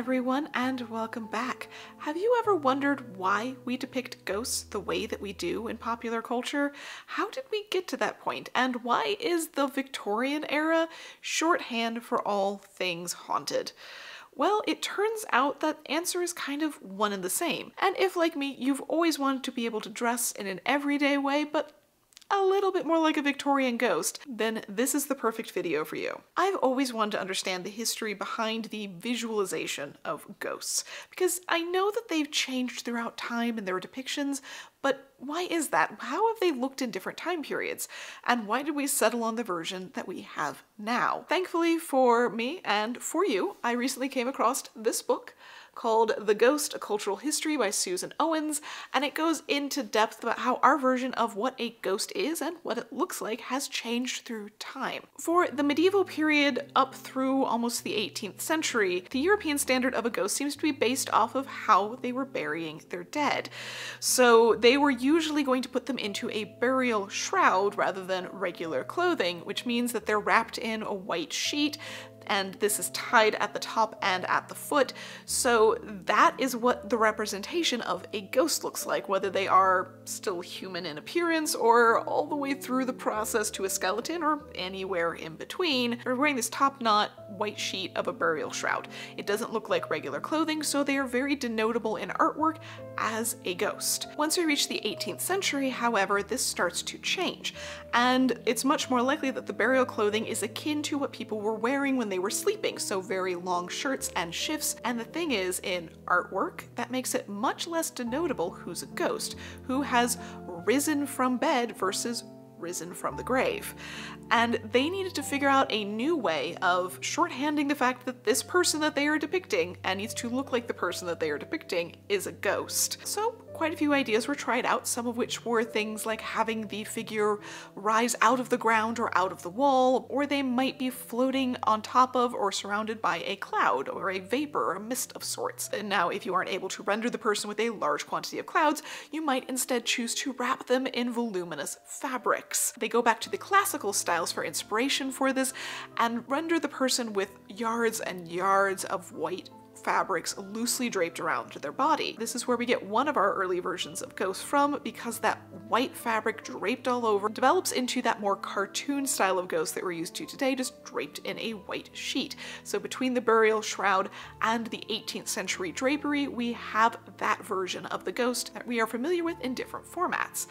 everyone, and welcome back. Have you ever wondered why we depict ghosts the way that we do in popular culture? How did we get to that point, and why is the Victorian era shorthand for all things haunted? Well, it turns out that answer is kind of one and the same. And if, like me, you've always wanted to be able to dress in an everyday way, but a little bit more like a Victorian ghost, then this is the perfect video for you. I've always wanted to understand the history behind the visualization of ghosts, because I know that they've changed throughout time in their depictions, but why is that? How have they looked in different time periods? And why did we settle on the version that we have now? Thankfully for me and for you, I recently came across this book called The Ghost, A Cultural History by Susan Owens, and it goes into depth about how our version of what a ghost is and what it looks like has changed through time. For the medieval period up through almost the 18th century, the European standard of a ghost seems to be based off of how they were burying their dead. So they were usually going to put them into a burial shroud rather than regular clothing, which means that they're wrapped in a white sheet, and this is tied at the top and at the foot. So that is what the representation of a ghost looks like, whether they are still human in appearance or all the way through the process to a skeleton or anywhere in between. They're wearing this top-knot white sheet of a burial shroud. It doesn't look like regular clothing, so they are very denotable in artwork as a ghost. Once we reach the 18th century, however, this starts to change, and it's much more likely that the burial clothing is akin to what people were wearing when they were sleeping, so very long shirts and shifts. And the thing is, in artwork, that makes it much less denotable who's a ghost, who has risen from bed versus risen from the grave. And they needed to figure out a new way of shorthanding the fact that this person that they are depicting, and needs to look like the person that they are depicting, is a ghost. So quite a few ideas were tried out, some of which were things like having the figure rise out of the ground or out of the wall, or they might be floating on top of or surrounded by a cloud or a vapor or a mist of sorts. And now, if you aren't able to render the person with a large quantity of clouds, you might instead choose to wrap them in voluminous fabrics. They go back to the classical styles for inspiration for this and render the person with yards and yards of white fabrics loosely draped around their body. This is where we get one of our early versions of ghosts from, because that white fabric draped all over develops into that more cartoon style of ghost that we're used to today, just draped in a white sheet. So between the burial shroud and the 18th century drapery, we have that version of the ghost that we are familiar with in different formats.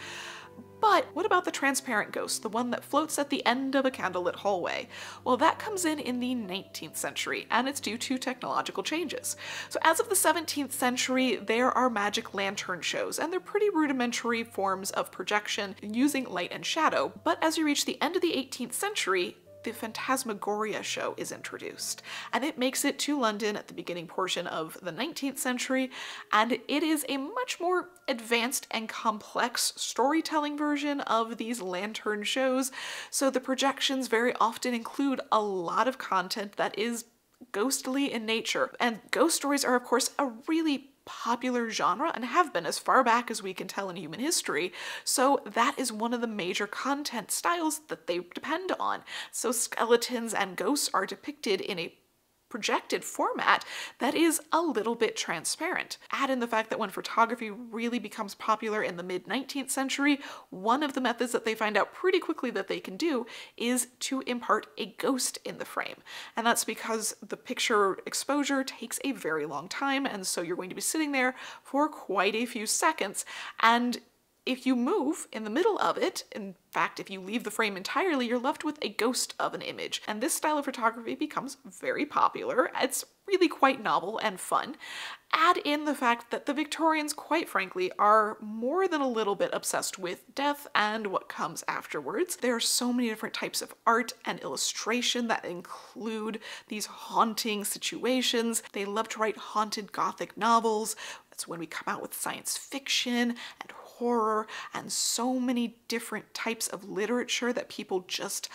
But what about the transparent ghost, the one that floats at the end of a candlelit hallway? Well, that comes in the 19th century, and it's due to technological changes. So as of the 17th century, there are magic lantern shows, and they're pretty rudimentary forms of projection using light and shadow. But as you reach the end of the 18th century, the Phantasmagoria show is introduced, and it makes it to London at the beginning portion of the 19th century, and it is a much more advanced and complex storytelling version of these lantern shows. So the projections very often include a lot of content that is ghostly in nature, and ghost stories are of course a really popular genre and have been as far back as we can tell in human history, so that is one of the major content styles that they depend on. So skeletons and ghosts are depicted in a projected format that is a little bit transparent. Add in the fact that when photography really becomes popular in the mid-19th century, one of the methods that they find out pretty quickly that they can do is to impart a ghost in the frame. And that's because the picture exposure takes a very long time, and so you're going to be sitting there for quite a few seconds, and if you move in the middle of it, in fact, if you leave the frame entirely, you're left with a ghost of an image. And this style of photography becomes very popular. It's really quite novel and fun. Add in the fact that the Victorians, quite frankly, are more than a little bit obsessed with death and what comes afterwards. There are so many different types of art and illustration that include these haunting situations. They love to write haunted Gothic novels. That's when we come out with science fiction and horror and so many different types of literature that people just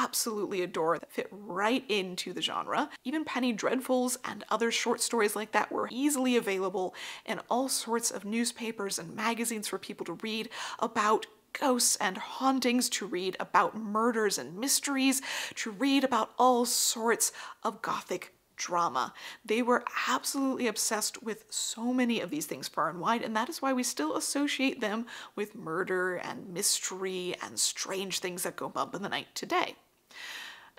absolutely adore that fit right into the genre. Even penny dreadfuls and other short stories like that were easily available in all sorts of newspapers and magazines for people to read about ghosts and hauntings, to read about murders and mysteries, to read about all sorts of Gothic drama. They were absolutely obsessed with so many of these things far and wide, and that is why we still associate them with murder and mystery and strange things that go bump in the night today.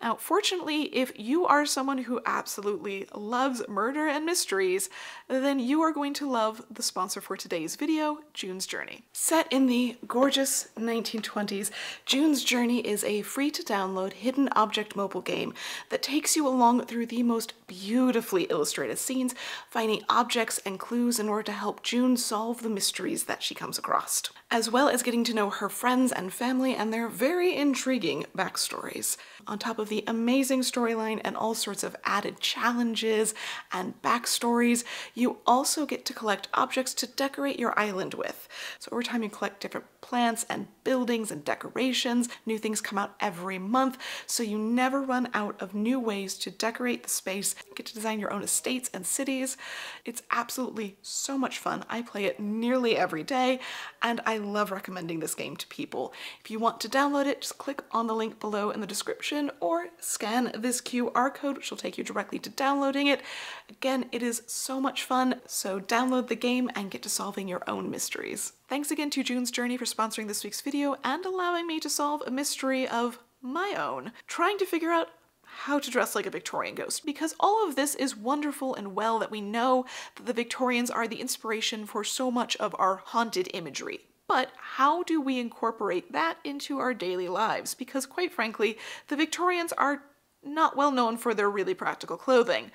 Now, fortunately, if you are someone who absolutely loves murder and mysteries, then you are going to love the sponsor for today's video, June's Journey. Set in the gorgeous 1920s, June's Journey is a free-to-download hidden object mobile game that takes you along through the most beautifully illustrated scenes, finding objects and clues in order to help June solve the mysteries that she comes across, as well as getting to know her friends and family and their very intriguing backstories. On top of the amazing storyline and all sorts of added challenges and backstories, you also get to collect objects to decorate your island with. So over time you collect different plants and buildings and decorations. New things come out every month, so you never run out of new ways to decorate the space. You get to design your own estates and cities. It's absolutely so much fun. I play it nearly every day, and I love recommending this game to people. If you want to download it, just click on the link below in the description or scan this QR code, which will take you directly to downloading it. Again, it is so much fun, so download the game and get to solving your own mysteries. Thanks again to June's Journey for sponsoring this week's video and allowing me to solve a mystery of my own, trying to figure out how to dress like a Victorian ghost, because all of this is wonderful and well that we know that the Victorians are the inspiration for so much of our haunted imagery. But how do we incorporate that into our daily lives? Because quite frankly, the Victorians are not well known for their really practical clothing.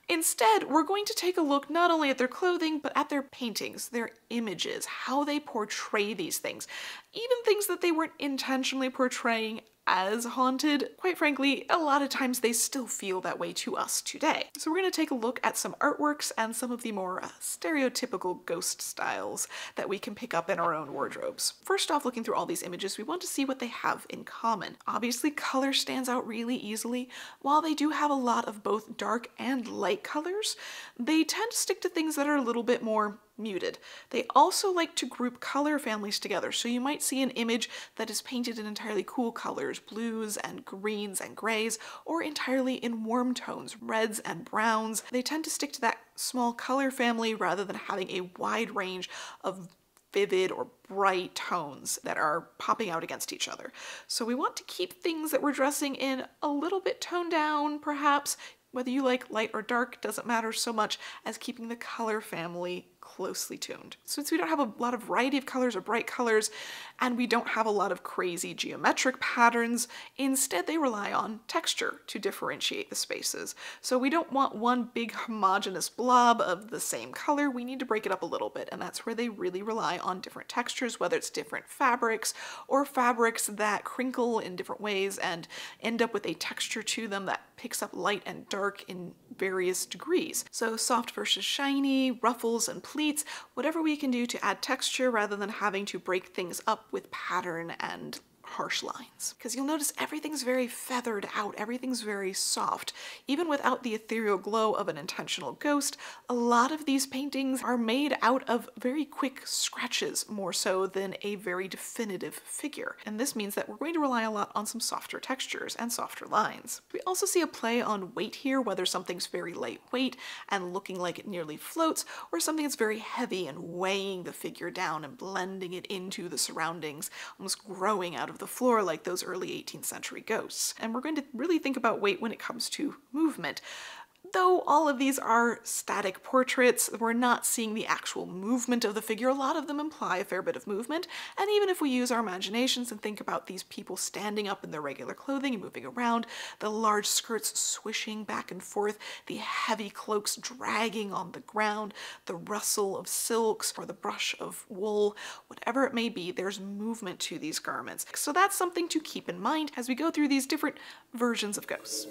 Instead, we're going to take a look not only at their clothing, but at their paintings, their images, how they portray these things, even things that they weren't intentionally portraying as haunted. Quite frankly, a lot of times they still feel that way to us today. So we're going to take a look at some artworks and some of the more stereotypical ghost styles that we can pick up in our own wardrobes. First off, looking through all these images, we want to see what they have in common. Obviously, color stands out really easily. While they do have a lot of both dark and light colors, they tend to stick to things that are a little bit more muted. They also like to group color families together, so you might see an image that is painted in entirely cool colors, blues and greens and grays, or entirely in warm tones, reds and browns. They tend to stick to that small color family rather than having a wide range of vivid or bright tones that are popping out against each other. So we want to keep things that we're dressing in a little bit toned down, perhaps. Whether you like light or dark doesn't matter so much as keeping the color family closely tuned. Since we don't have a lot of variety of colors or bright colors, and we don't have a lot of crazy geometric patterns, instead they rely on texture to differentiate the spaces. So we don't want one big homogeneous blob of the same color. We need to break it up a little bit, and that's where they really rely on different textures, whether it's different fabrics or fabrics that crinkle in different ways and end up with a texture to them that picks up light and dark in various degrees. So soft versus shiny, ruffles and pleats, whatever we can do to add texture rather than having to break things up with pattern and harsh lines. Because you'll notice everything's very feathered out, everything's very soft. Even without the ethereal glow of an intentional ghost, a lot of these paintings are made out of very quick scratches more so than a very definitive figure. And this means that we're going to rely a lot on some softer textures and softer lines. We also see a play on weight here, whether something's very lightweight and looking like it nearly floats, or something that's very heavy and weighing the figure down and blending it into the surroundings, almost growing out of the floor like those early 18th century ghosts. And we're going to really think about weight when it comes to movement. Though all of these are static portraits, we're not seeing the actual movement of the figure. A lot of them imply a fair bit of movement, and even if we use our imaginations and think about these people standing up in their regular clothing and moving around, the large skirts swishing back and forth, the heavy cloaks dragging on the ground, the rustle of silks or the brush of wool, whatever it may be, there's movement to these garments. So that's something to keep in mind as we go through these different versions of ghosts.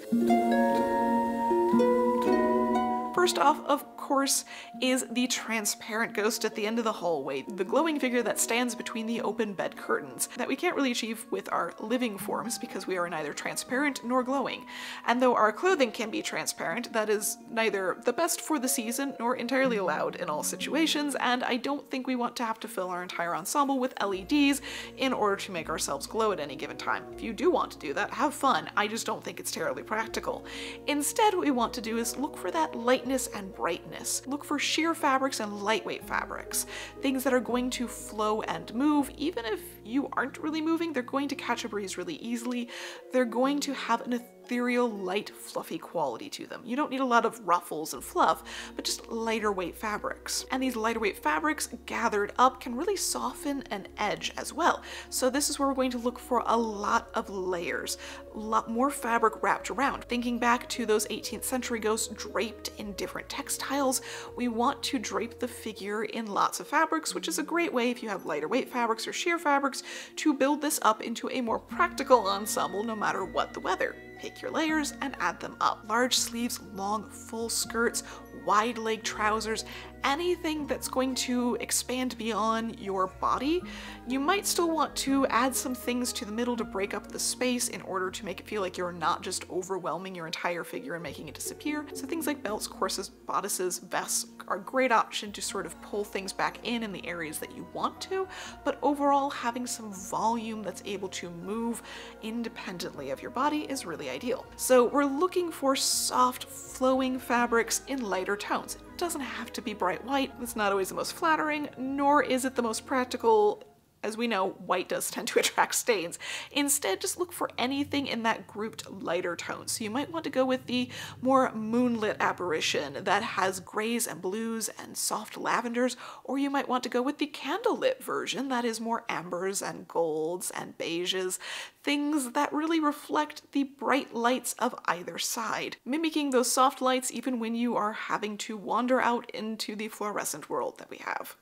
First off, of course, is the transparent ghost at the end of the hallway, the glowing figure that stands between the open bed curtains, that we can't really achieve with our living forms because we are neither transparent nor glowing. And though our clothing can be transparent, that is neither the best for the season nor entirely allowed in all situations, and I don't think we want to have to fill our entire ensemble with LEDs in order to make ourselves glow at any given time. If you do want to do that, have fun. I just don't think it's terribly practical. Instead, what we want to do is look for that lightness and brightness. Look for sheer fabrics and lightweight fabrics. Things that are going to flow and move. Even if you aren't really moving, they're going to catch a breeze really easily. They're going to have an ethereal, light, fluffy quality to them. You don't need a lot of ruffles and fluff, but just lighter weight fabrics. And these lighter weight fabrics gathered up can really soften and edge as well. So this is where we're going to look for a lot of layers, a lot more fabric wrapped around. Thinking back to those 18th century ghosts draped in different textiles, we want to drape the figure in lots of fabrics, which is a great way if you have lighter weight fabrics or sheer fabrics to build this up into a more practical ensemble no matter what the weather. Pick your layers and add them up. Large sleeves, long full skirts, wide leg trousers, anything that's going to expand beyond your body. You might still want to add some things to the middle to break up the space in order to make it feel like you're not just overwhelming your entire figure and making it disappear. So things like belts, corsets, bodices, vests are a great option to sort of pull things back in the areas that you want to, but overall having some volume that's able to move independently of your body is really ideal. So we're looking for soft, flowing fabrics in lighter tones. It doesn't have to be bright white. It's not always the most flattering, nor is it the most practical. As we know, white does tend to attract stains. Instead, just look for anything in that grouped lighter tone. So you might want to go with the more moonlit apparition that has grays and blues and soft lavenders, or you might want to go with the candlelit version that is more ambers and golds and beiges, things that really reflect the bright lights of either side, mimicking those soft lights even when you are having to wander out into the fluorescent world that we have.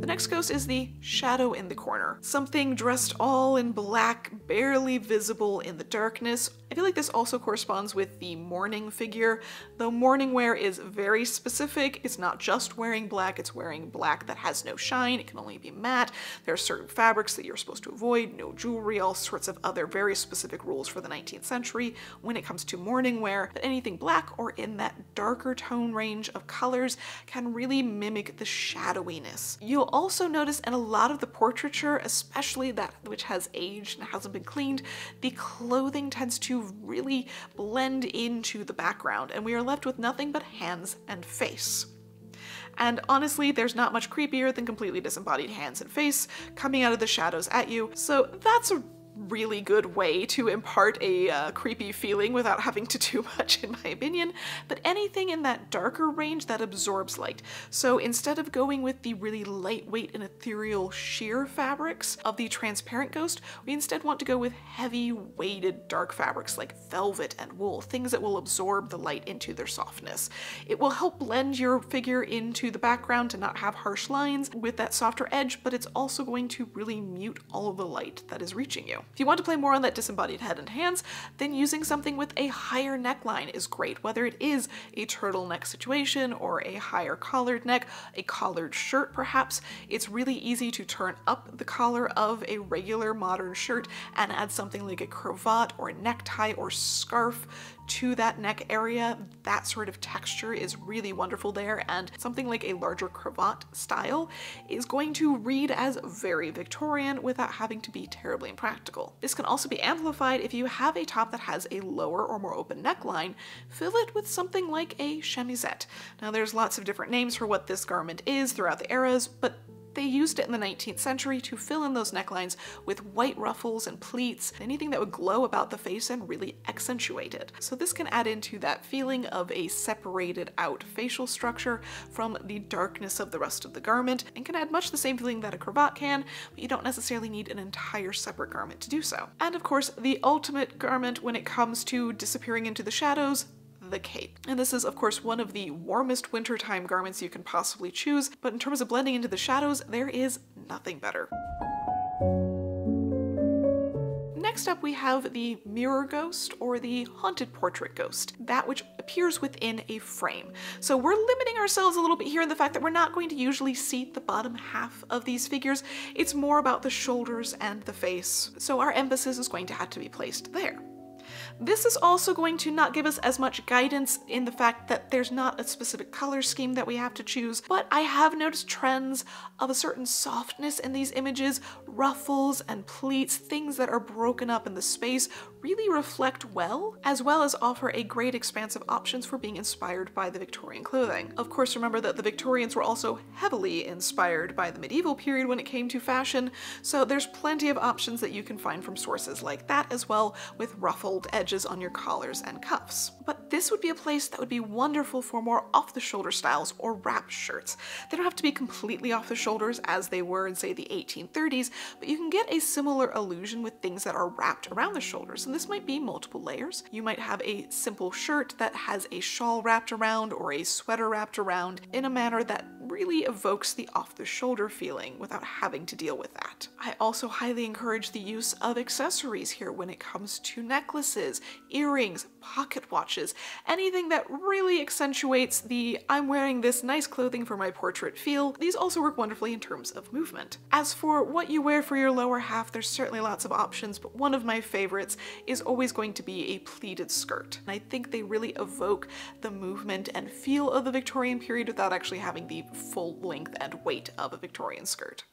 The next ghost is the shadow in the corner. Something dressed all in black, barely visible in the darkness. I feel like this also corresponds with the mourning figure, though mourning wear is very specific. It's not just wearing black, it's wearing black that has no shine. It can only be matte. There are certain fabrics that you're supposed to avoid, no jewelry, all sorts of other very specific rules for the 19th century when it comes to mourning wear. But anything black or in that darker tone range of colors can really mimic the shadowiness. You'll also notice in a lot of the portraiture, especially that which has aged and hasn't been cleaned, the clothing tends to really blend into the background and we are left with nothing but hands and face. And honestly, there's not much creepier than completely disembodied hands and face coming out of the shadows at you, so that's a really good way to impart a creepy feeling without having to do much, in my opinion, but anything in that darker range that absorbs light. So instead of going with the really lightweight and ethereal sheer fabrics of the transparent ghost, we instead want to go with heavy weighted dark fabrics like velvet and wool, things that will absorb the light into their softness. It will help blend your figure into the background to not have harsh lines with that softer edge, but it's also going to really mute all of the light that is reaching you. If you want to play more on that disembodied head and hands, then using something with a higher neckline is great, whether it is a turtleneck situation or a higher collared neck, a collared shirt perhaps. It's really easy to turn up the collar of a regular modern shirt and add something like a cravat or a necktie or scarf to that neck area. That sort of texture is really wonderful there, and something like a larger cravat style is going to read as very Victorian without having to be terribly impractical. This can also be amplified if you have a top that has a lower or more open neckline. Fill it with something like a chemisette. Now there's lots of different names for what this garment is throughout the eras, but they used it in the 19th century to fill in those necklines with white ruffles and pleats, anything that would glow about the face and really accentuate it. So this can add into that feeling of a separated out facial structure from the darkness of the rest of the garment, and can add much the same feeling that a cravat can, but you don't necessarily need an entire separate garment to do so. And of course, the ultimate garment when it comes to disappearing into the shadows, the cape. And this is of course one of the warmest wintertime garments you can possibly choose, but in terms of blending into the shadows, there is nothing better. Next up we have the mirror ghost, or the haunted portrait ghost, that which appears within a frame. So we're limiting ourselves a little bit here in the fact that we're not going to usually see the bottom half of these figures. It's more about the shoulders and the face, so our emphasis is going to have to be placed there. This is also going to not give us as much guidance in the fact that there's not a specific color scheme that we have to choose, but I have noticed trends of a certain softness in these images. Ruffles and pleats, things that are broken up in the space, really reflect well as offer a great expanse of options for being inspired by the Victorian clothing. Of course, remember that the Victorians were also heavily inspired by the medieval period when it came to fashion, so there's plenty of options that you can find from sources like that, as well with ruffled edges on your collars and cuffs. But this would be a place that would be wonderful for more off-the-shoulder styles or wrap shirts. They don't have to be completely off the shoulders as they were in, say, the 1830s, but you can get a similar illusion with things that are wrapped around the shoulders. And this might be multiple layers. You might have a simple shirt that has a shawl wrapped around or a sweater wrapped around in a manner that really evokes the off-the-shoulder feeling without having to deal with that. I also highly encourage the use of accessories here when it comes to necklaces, earrings, pocket watches, anything that really accentuates the "I'm wearing this nice clothing for my portrait" feel. These also work wonderfully in terms of movement. As for what you wear for your lower half, there's certainly lots of options, but one of my favorites is always going to be a pleated skirt. And I think they really evoke the movement and feel of the Victorian period without actually having the full length and weight of a Victorian skirt.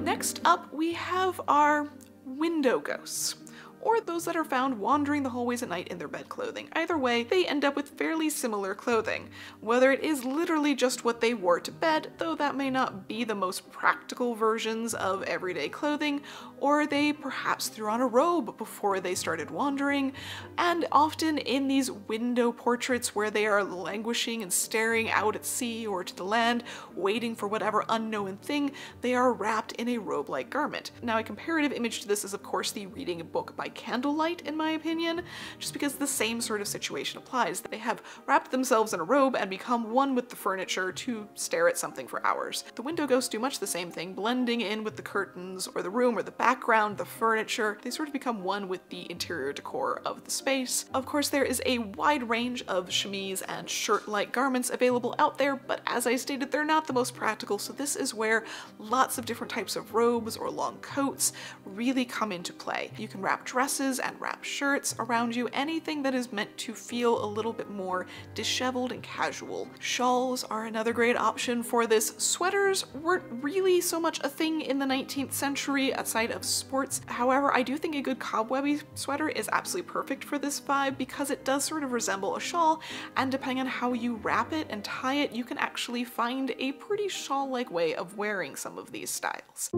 Next up, we have our window ghosts, or those that are found wandering the hallways at night in their bed clothing. Either way, they end up with fairly similar clothing. Whether it is literally just what they wore to bed, though that may not be the most practical versions of everyday clothing, or they perhaps threw on a robe before they started wandering, and often in these window portraits where they are languishing and staring out at sea or to the land, waiting for whatever unknown thing, they are wrapped in a robe-like garment. Now, a comparative image to this is of course the reading a book by candlelight, in my opinion, just because the same sort of situation applies. They have wrapped themselves in a robe and become one with the furniture to stare at something for hours. The window ghosts do much the same thing, blending in with the curtains or the room or the background, the furniture. They sort of become one with the interior decor of the space. Of course, there is a wide range of chemise and shirt-like garments available out there, but as I stated, they're not the most practical, so this is where lots of different types of robes or long coats really come into play. You can wrap dresses and wrap shirts around you, anything that is meant to feel a little bit more disheveled and casual. Shawls are another great option for this. Sweaters weren't really so much a thing in the 19th century outside of sports. However, I do think a good cobwebby sweater is absolutely perfect for this vibe because it does sort of resemble a shawl, and depending on how you wrap it and tie it, you can actually find a pretty shawl-like way of wearing some of these styles.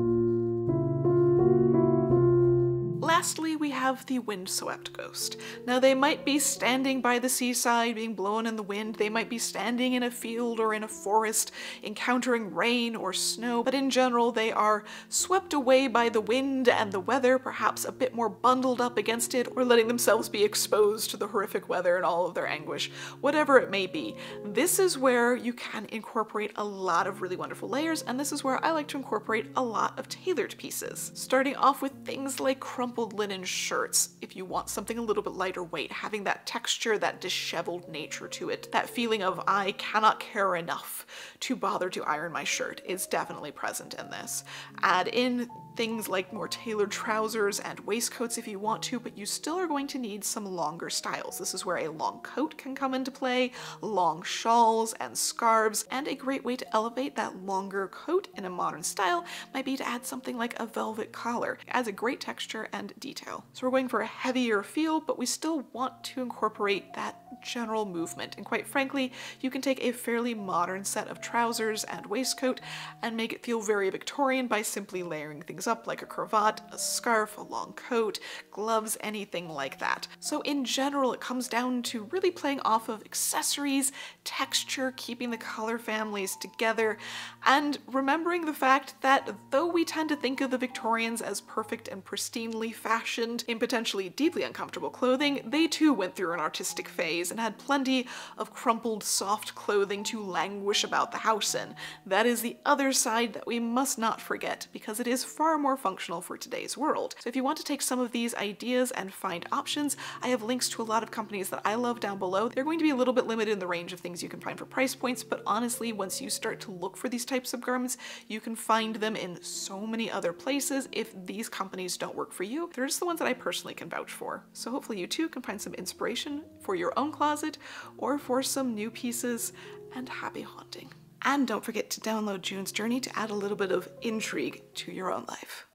Lastly, we have the windswept ghost. Now, they might be standing by the seaside, being blown in the wind. They might be standing in a field or in a forest, encountering rain or snow, but in general, they are swept away by the wind and the weather, perhaps a bit more bundled up against it, or letting themselves be exposed to the horrific weather and all of their anguish, whatever it may be. This is where you can incorporate a lot of really wonderful layers, and this is where I like to incorporate a lot of tailored pieces. Starting off with things like crumpled linen shirts, if you want something a little bit lighter weight, having that texture, that disheveled nature to it, that feeling of I cannot care enough to bother to iron my shirt is definitely present in this. Add in things like more tailored trousers and waistcoats if you want to, but you still are going to need some longer styles. This is where a long coat can come into play, long shawls and scarves, and a great way to elevate that longer coat in a modern style might be to add something like a velvet collar. It adds a great texture and detail. So we're going for a heavier feel, but we still want to incorporate that general movement. And quite frankly, you can take a fairly modern set of trousers and waistcoat and make it feel very Victorian by simply layering things up like a cravat, a scarf, a long coat, gloves, anything like that. So in general, it comes down to really playing off of accessories, texture, keeping the color families together, and remembering the fact that though we tend to think of the Victorians as perfect and pristinely fashioned, fashioned in potentially deeply uncomfortable clothing, they too went through an artistic phase and had plenty of crumpled, soft clothing to languish about the house in. That is the other side that we must not forget, because it is far more functional for today's world. So if you want to take some of these ideas and find options, I have links to a lot of companies that I love down below. They're going to be a little bit limited in the range of things you can find for price points, but honestly, once you start to look for these types of garments, you can find them in so many other places. If these companies don't work for you, they're just the ones that I personally can vouch for. So hopefully you too can find some inspiration for your own closet or for some new pieces, and happy haunting. And don't forget to download June's Journey to add a little bit of intrigue to your own life.